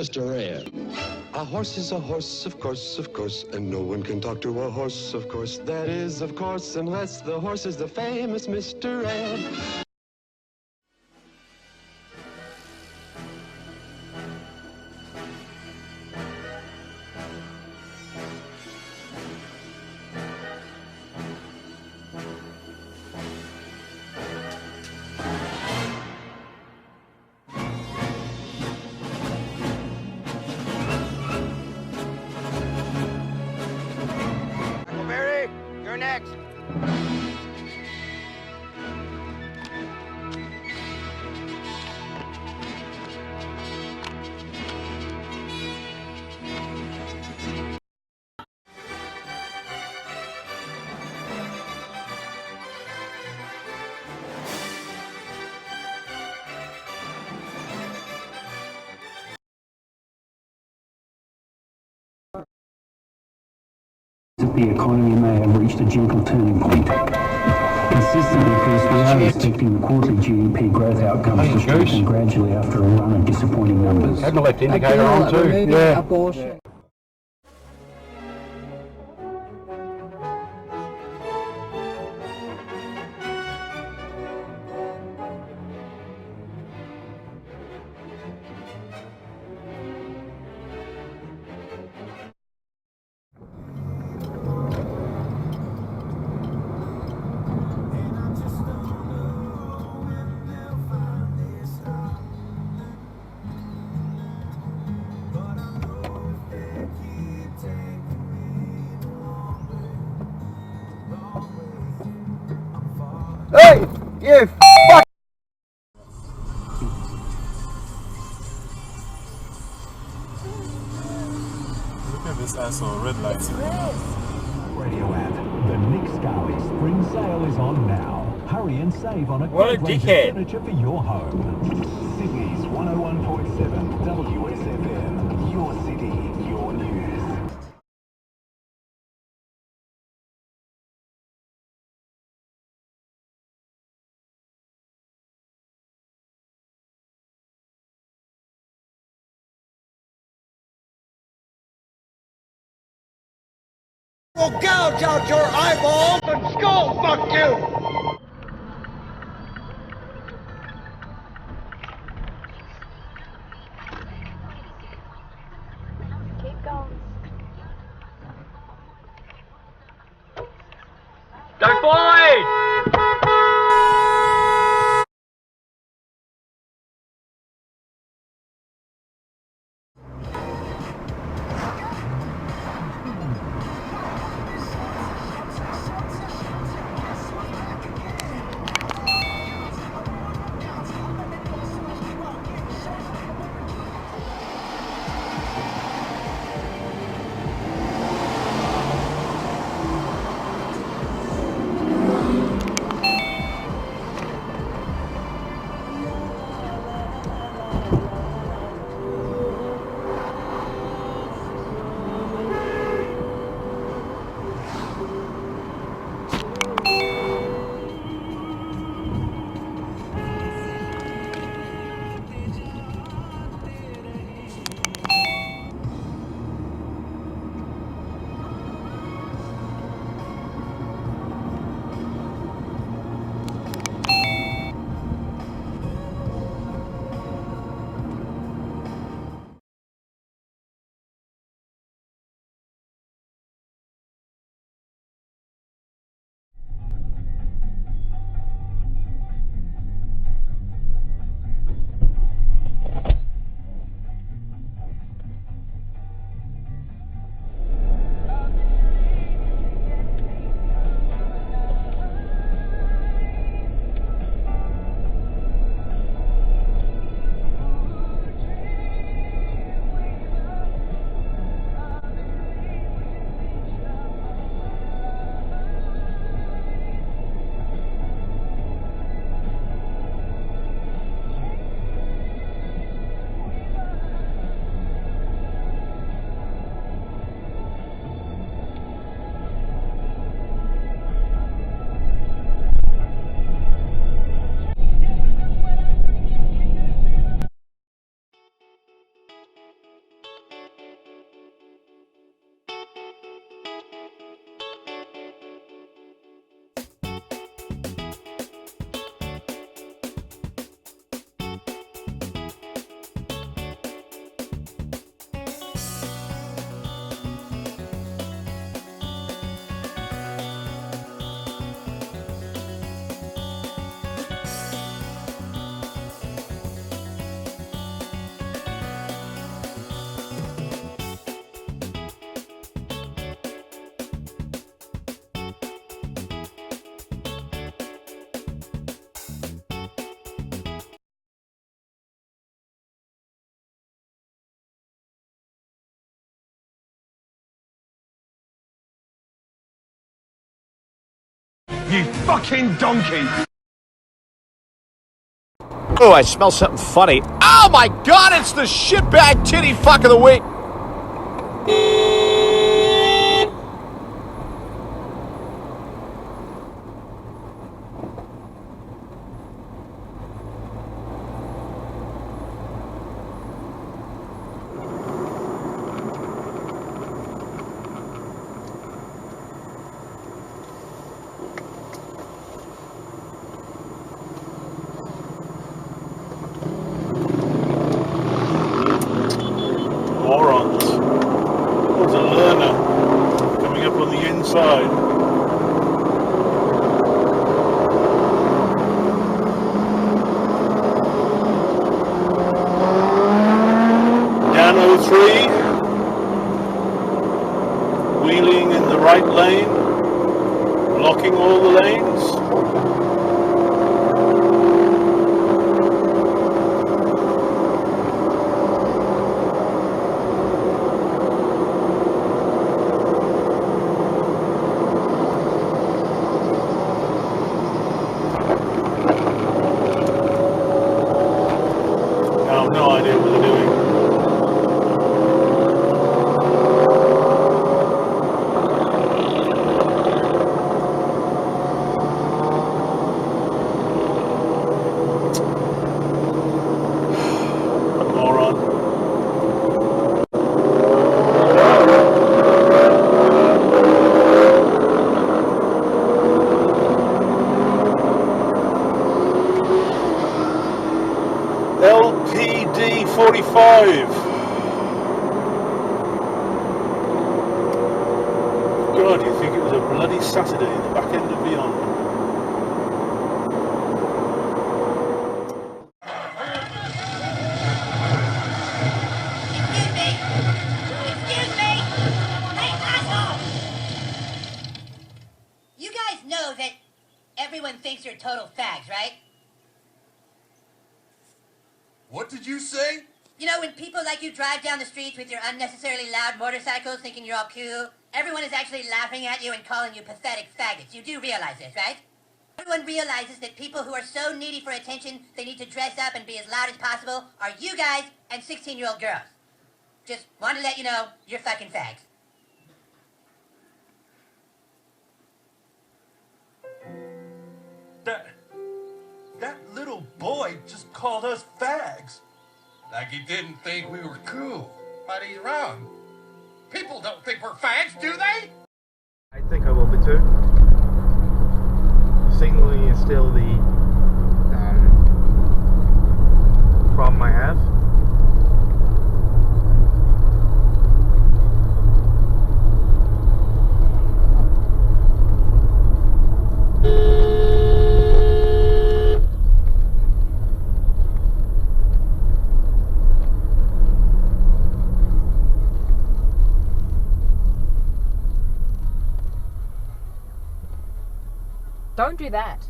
Mr. Ed. A horse is a horse, of course, and no one can talk to a horse, of course. That is, of course, unless the horse is the famous Mr. Ed. Tackleberry, you're next. The economy may have reached a gentle turning point. Consistently, first, we are expecting the quarterly GDP growth outcomes to strengthen gradually after a run of disappointing numbers. Had the left indicator on too. Yeah. Abortion. Hey, you fuck! Look at this asshole, red lights. Radio app. The Nick Scali spring sale is on now. Hurry and save on a What a great range of dickhead. furniture for your home. Sydney's 101.7 WSFM. Your city, your news. We'll gouge out your eyeballs and skull fuck you! Keep going. Don't bully! You fucking donkey! Oh, I smell something funny. Oh my God, it's the shitbag titty fuck of the week. Morons. There's a learner coming up on the inside. Down 03. Wheeling in the right lane. Blocking all the lanes. I have no idea what they're doing. Moron. LPD 45. God, you think it was a bloody Saturday in the back end of Beyond. Excuse me! Hey, asshole! You guys know that everyone thinks you're total fags, right? What did you say? You know, when people like you drive down the streets with your unnecessarily loud motorcycles thinking you're all cool, everyone is actually laughing at you and calling you pathetic faggots. You do realize this, right? Everyone realizes that people who are so needy for attention they need to dress up and be as loud as possible are you guys and 16-year-old girls. Just want to let you know, you're fucking fags. That little boy just called us fags. Like he didn't think we were cool. But he's wrong. People don't think we're fags, do they? I think I will be too. Singly is still the problem I have. Don't do that.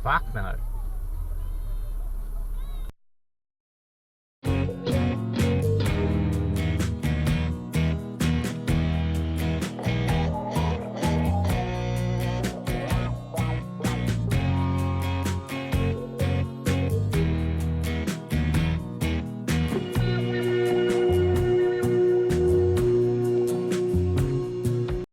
Fuck no.